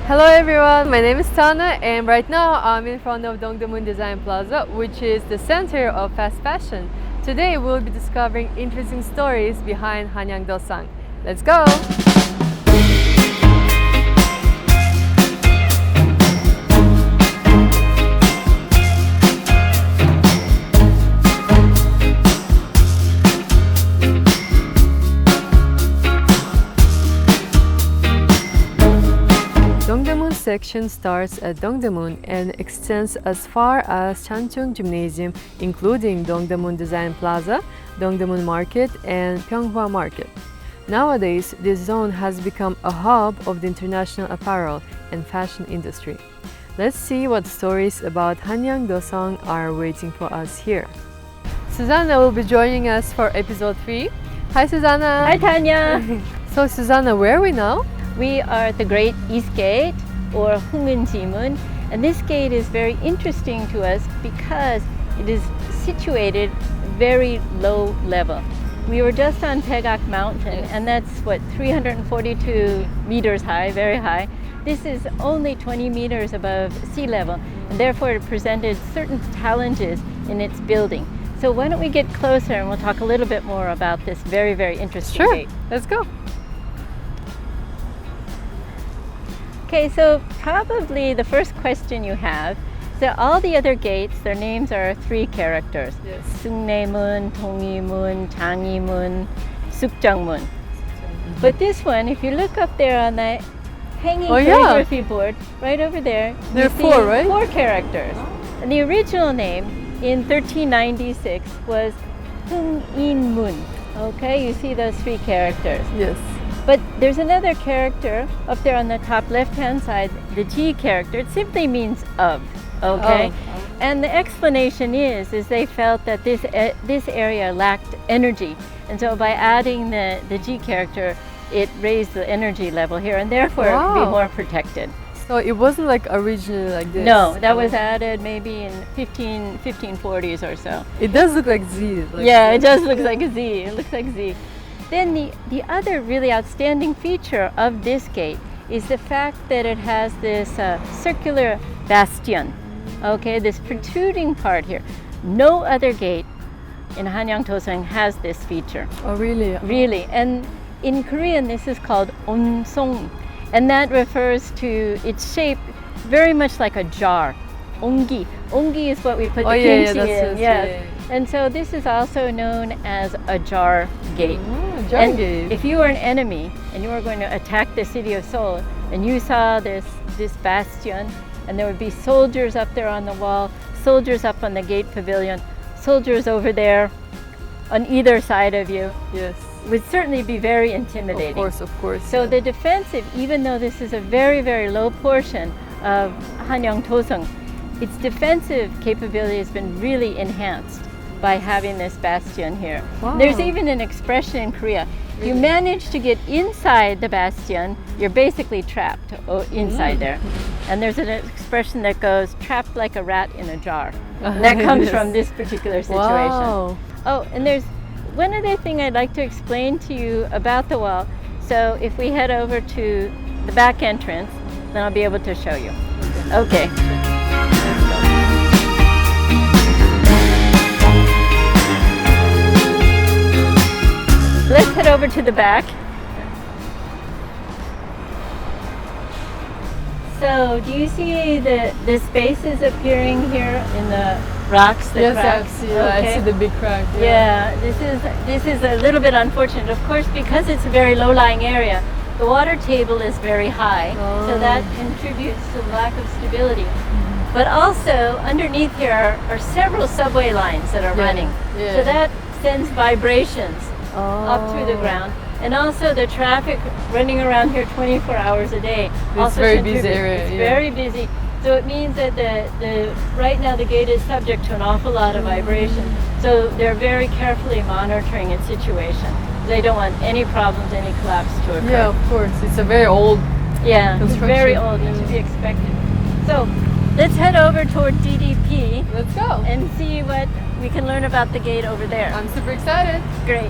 Hello everyone, my name is Tana and right now I'm in front of Dongdaemun Design Plaza, which is the center of fast fashion. Today we'll be discovering interesting stories behind Hanyang Dosang. Let's go! Dongdaemun section starts at Dongdaemun and extends as far as Chanchung Gymnasium, including Dongdaemun Design Plaza, Dongdaemun Market, and Pyeonghwa Market. Nowadays, this zone has become a hub of the international apparel and fashion industry. Let's see what stories about Hanyang Dosang are waiting for us here. Susanna will be joining us for episode 3. Hi Susanna! Hi Tanya! So Susanna, where are we now? We are at the Great East Gate, or Jimun, and this gate is very interesting to us because it is situated very low level. We were just on Taegak Mountain, and that's 342 meters high, very high. This is only 20 meters above sea level, and therefore it presented certain challenges in its building. So why don't we get closer and we'll talk a little bit more about this very, very interesting gate. Let's go. Okay, so probably the first question you have is that all the other gates, their names are 3 characters. Yes. Seungnaemun, Dongdaemun, Jangdaemun, Sukjangmun. But this one, if you look up there on that hanging calligraphy board, right over there, there are you 4, see right? 4 characters. And the original name in 1396 was Heung-in-mun. Okay, you see those 3 characters. Yes. But there's another character up there on the top left-hand side, the G character. It simply means of, okay? Oh. And the explanation is they felt that this area lacked energy. And so by adding the G character, it raised the energy level here, and therefore it would be more protected. So it wasn't like originally like this? No, that was added maybe in 1540s or so. It does look like Z. Yeah, it does look like a Z. It looks like Z. Then the other really outstanding feature of this gate is the fact that it has this circular bastion, okay, this protruding part here. No other gate in Hanyang Dosang has this feature. Oh, really? Really. And in Korean, this is called onsong, and that refers to its shape very much like a jar. Ongi. Ongi is what we put the kimchi in. Yes. And so this is also known as a jar gate. And if you were an enemy and you were going to attack the city of Seoul and you saw this bastion, and there would be soldiers up there on the wall, soldiers up on the gate pavilion, soldiers over there on either side of you, yes, would certainly be very intimidating. Of course. So the defensive, even though this is a very, very low portion of Hanyang Dosang, its defensive capability has been really enhanced by having this bastion here. Wow. There's even an expression in Korea. If you manage to get inside the bastion, you're basically trapped inside there. And there's an expression that goes, trapped like a rat in a jar. And that comes from this particular situation. Wow. Oh, and there's one other thing I'd like to explain to you about the wall. So if we head over to the back entrance, then I'll be able to show you. Okay. Let's head over to the back. So, do you see the spaces appearing here in the rocks? The cracks? I see the big crack. Yeah, this is a little bit unfortunate. Of course, because it's a very low-lying area, the water table is very high, so that contributes to the lack of stability. But also, underneath here are several subway lines that are running. So that sends vibrations up through the ground. And also the traffic running around here 24 hours a day. It's a very busy area. It's very busy. So it means that right now the gate is subject to an awful lot of vibration. So they're very carefully monitoring its situation. They don't want any problems, any collapse to occur. Yeah, of course. It's a very old it's very old. It should be expected. So let's head over toward DDP. Let's go. And see what we can learn about the gate over there. I'm super excited. Great.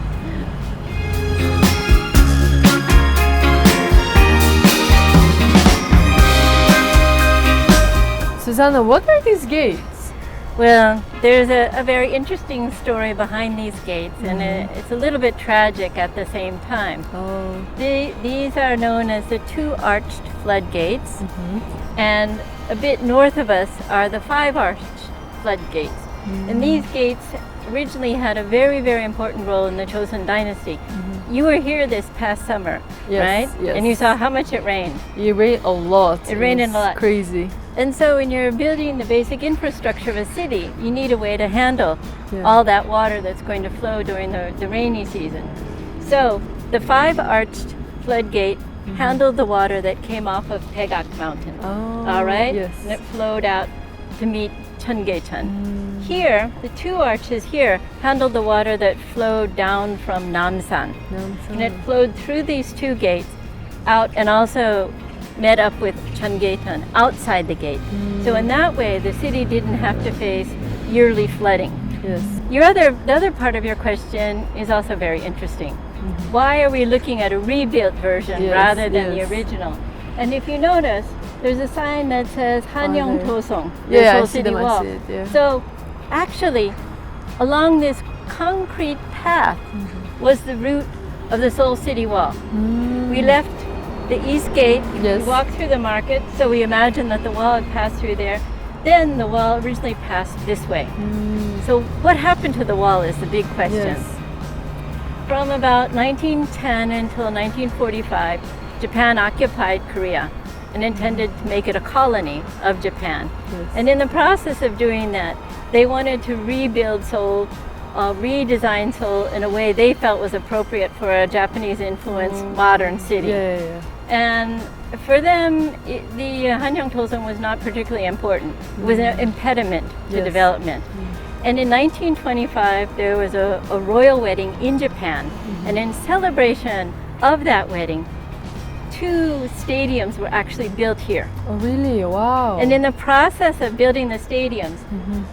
Susanna, what are these gates? Well, there's a very interesting story behind these gates, and it's a little bit tragic at the same time. Oh. These are known as the two arched floodgates, and a bit north of us are the five arched floodgates. And these gates originally had a very, very important role in the Joseon dynasty. You were here this past summer, Yes, right? yes. And you saw how much it rained. It rained a lot. It rained a was lot. Crazy. And so when you're building the basic infrastructure of a city, you need a way to handle Yeah. all that water that's going to flow during the rainy season. So the five arched floodgate handled the water that came off of Pegak Mountain. Oh, All right? yes. And it flowed out to meet Cheonggyecheon. Here, the two arches here handled the water that flowed down from Namsan. And it flowed through these two gates out and also met up with Cheonggyecheon outside the gate. So in that way, the city didn't have to face yearly flooding. Yes. The other part of your question is also very interesting. Why are we looking at a rebuilt version Yes, rather than yes. the original? And if you notice, there's a sign that says Hanyang there. Tosong, the Yeah, Seoul I see City them, I Wall. see it, yeah. So actually, along this concrete path was the route of the Seoul City Wall. We left the east gate, Yes. we walked through the market, so we imagine that the wall had passed through there. Then the wall originally passed this way. So what happened to the wall is the big question. Yes. From about 1910 until 1945, Japan occupied Korea and intended to make it a colony of Japan. Yes. And in the process of doing that, they wanted to rebuild Seoul, redesign Seoul in a way they felt was appropriate for a Japanese-influenced modern city. Yeah, yeah, yeah. And for them, the Hanyang Tosong was not particularly important. It was an impediment to Yes. development. And in 1925, there was a royal wedding in Japan. And in celebration of that wedding, two stadiums were actually built here. Oh, really? Wow. And in the process of building the stadiums,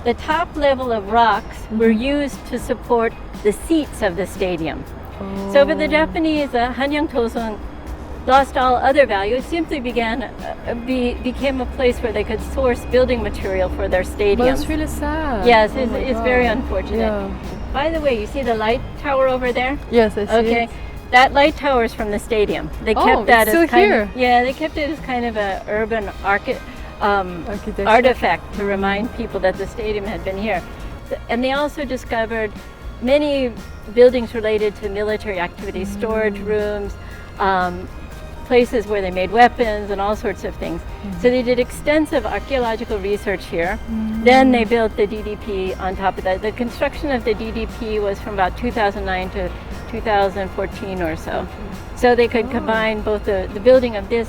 the top level of rocks were used to support the seats of the stadium. So for the Japanese, Hanyang Tosong lost all other value. It simply became a place where they could source building material for their But stadiums. it's really sad. Yes, Oh my it's very God. unfortunate. Yeah. By the way, you see the light tower over there? Yes, I see Okay. it. That light tower is from the stadium. They Oh, kept that it's as still kind here. of, yeah, they kept it as kind of a urban Architecture. artifact to remind people that the stadium had been here. And they also discovered many buildings related to military activities, storage rooms, places where they made weapons and all sorts of things. So they did extensive archaeological research here. Then they built the DDP on top of that. The construction of the DDP was from about 2009 to 2014 or so. So they could combine both the building of this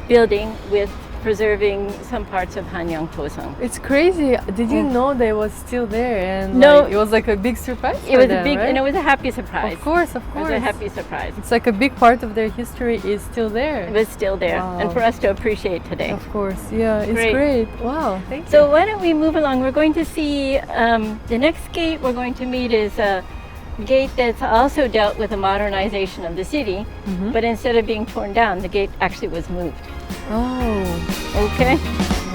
building with preserving some parts of Hanyang Tosong. It's crazy. Did you know they was still there? And No. like, it was like a big surprise. It for was them, a big, right? and it was a happy surprise. Of course, of It course. was a happy surprise. It's like a big part of their history is still there. It was still there, and Wow. for us to appreciate today. Of course, yeah, it's Great. great. Wow, thank you. So why don't we move along? We're going to see the next gate we're going to meet is a gate that's also dealt with a modernization of the city, but instead of being torn down, the gate actually was moved. Oh, Okay.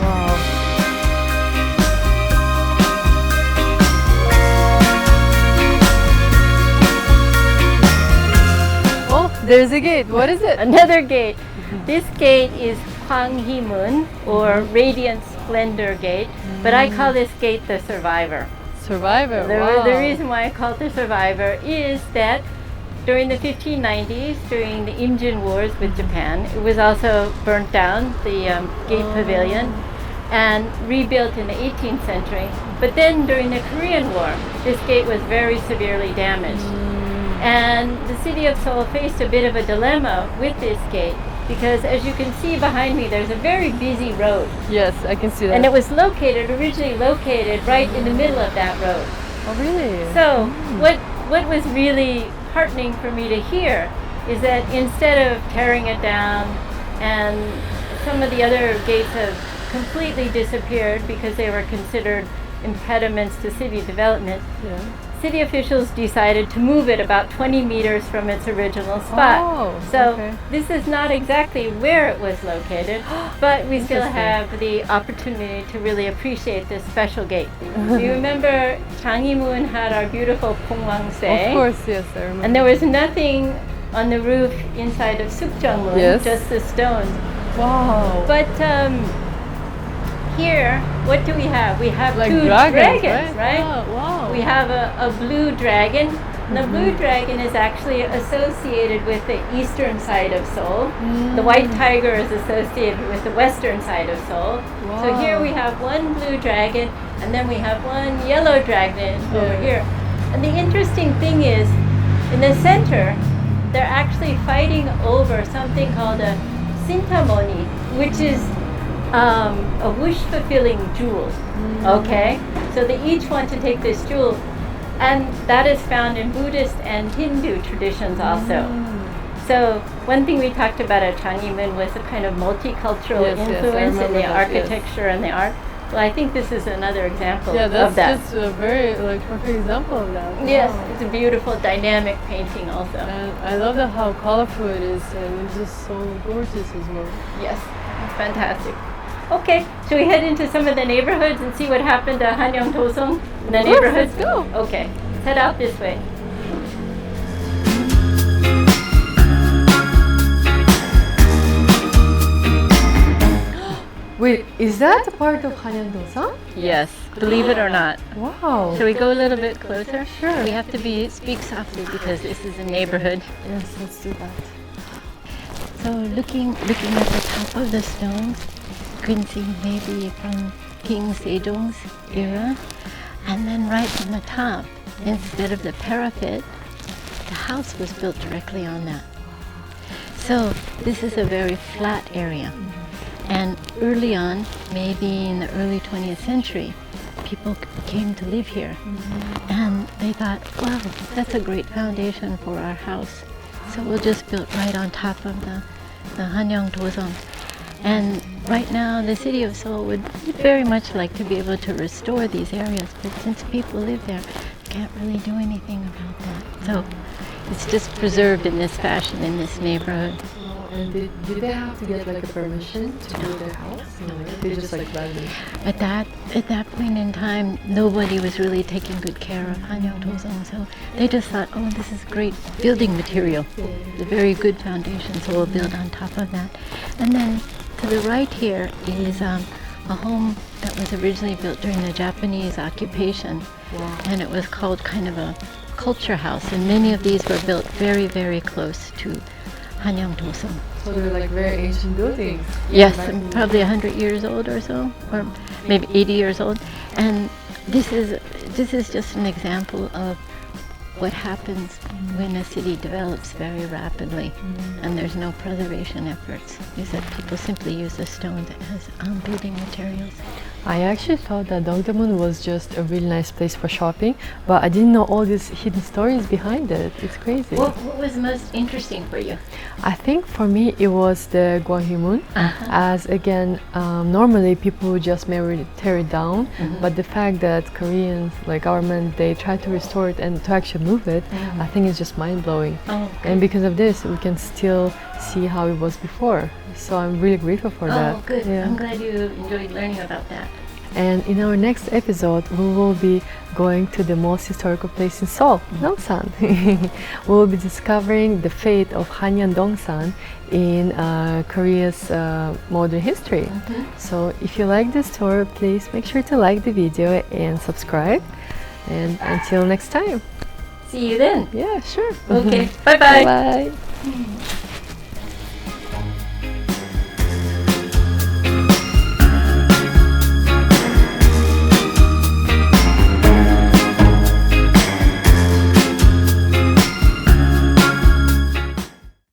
wow. Oh, there's a gate. What is it? Another gate. This gate is Hwanghimun, or Radiant Splendor Gate, but I call this gate the Survivor. Survivor. The, Wow. the reason why I call it the Survivor is that during the 1590s, during the Imjin Wars with Japan, it was also burnt down, the gate pavilion, and rebuilt in the 18th century. But then during the Korean War, this gate was very severely damaged. And the city of Seoul faced a bit of a dilemma with this gate, because as you can see behind me, there's a very busy road. Yes, I can see that. And it was originally located right in the middle of that road. Oh, really? So what was really heartening for me to hear is that instead of tearing it down, and some of the other gates have completely disappeared because they were considered impediments to city development, Yeah. city officials decided to move it about 20 meters from its original spot. Oh, so okay. this is not exactly where it was located, but we still Interesting. have the opportunity to really appreciate this special gate. Do you remember Chang'imun had our beautiful Pongwangse? Of course, yes, I remember. And there was nothing on the roof inside of Sukjangmun, Yes. just the stones. Wow. But here, what do we have? We have Like two dragons, right? Oh, wow. We have a blue dragon. And the blue dragon is actually associated with the eastern side of Seoul. The white tiger is associated with the western side of Seoul. So here we have one blue dragon, and then we have one yellow dragon over here. And the interesting thing is, in the center, they're actually fighting over something called a sintamoni, which is a wish-fulfilling jewel. Okay, so they each want to take this jewel, and that is found in Buddhist and Hindu traditions also. So one thing we talked about at Chang'imun was the kind of multicultural Yes, yes, I influence in remember the that, yes. architecture and the art. Well, I think this is another example Yeah, of that's that. just a very perfect example of that. Yes, Wow. it's a beautiful, dynamic painting also. And I love how colorful it is, and it's just so gorgeous as well. Yes, it's fantastic. Okay, should we head into some of the neighborhoods and see what happened to Hanyang Dosong in the neighborhoods? Let's go. Okay, let's head out this way. Wait, is that a part of Hanyang-dosang? Yes, believe it or not. Wow. Shall we go a little bit closer? Sure. We have to speak softly because this is a neighborhood. Yes, let's do that. So looking at the top of the stones, you can see maybe from King Sejong's era, and then right from the top, instead of the parapet, the house was built directly on that. So this is a very flat area. And early on, maybe in the early 20th century, people came to live here. And they thought, wow, that's a great foundation for our house. So we'll just build right on top of the Hanyang Dosong. And right now, the city of Seoul would very much like to be able to restore these areas, but since people live there, can't really do anything about that. So it's just preserved in this fashion in this neighborhood. And did they have to get a permission to build their house? No, they just randomly. At that point in time, nobody was really taking good care of Hanyang Dosong, so they just thought, oh, this is great building material. It's a very good foundation, so we'll build on top of that. And then to the right here is a home that was originally built during the Japanese occupation. Wow. And it was called kind of a culture house, and many of these were built very, very close to Hanyang Dosong. So they're very ancient buildings. Yes, Back in- probably 100 years old or so, or maybe 80 years old. And this is just an example of what happens when a city develops very rapidly and there's no preservation efforts, is that people simply use the stones as building materials. I actually thought that Dongdaemun was just a really nice place for shopping, but I didn't know all these hidden stories behind it. It's crazy. What was most interesting for you? I think for me it was the Gwanghwamun, as again, normally people would just maybe tear it down, but the fact that Koreans, like government, they try to restore it and to actually move it, I think it's just mind-blowing. Oh, And because of this, we can still see how it was before. So I'm really grateful for that. Oh, good. Yeah. I'm glad you enjoyed learning about that. And in our next episode, we will be going to the most historical place in Seoul, Naksan. We will be discovering the fate of Hanyang Dongsan in Korea's modern history. So if you like this tour, please make sure to like the video and subscribe. And until next time. See you then. Yeah, sure. Okay. Bye-bye. Bye.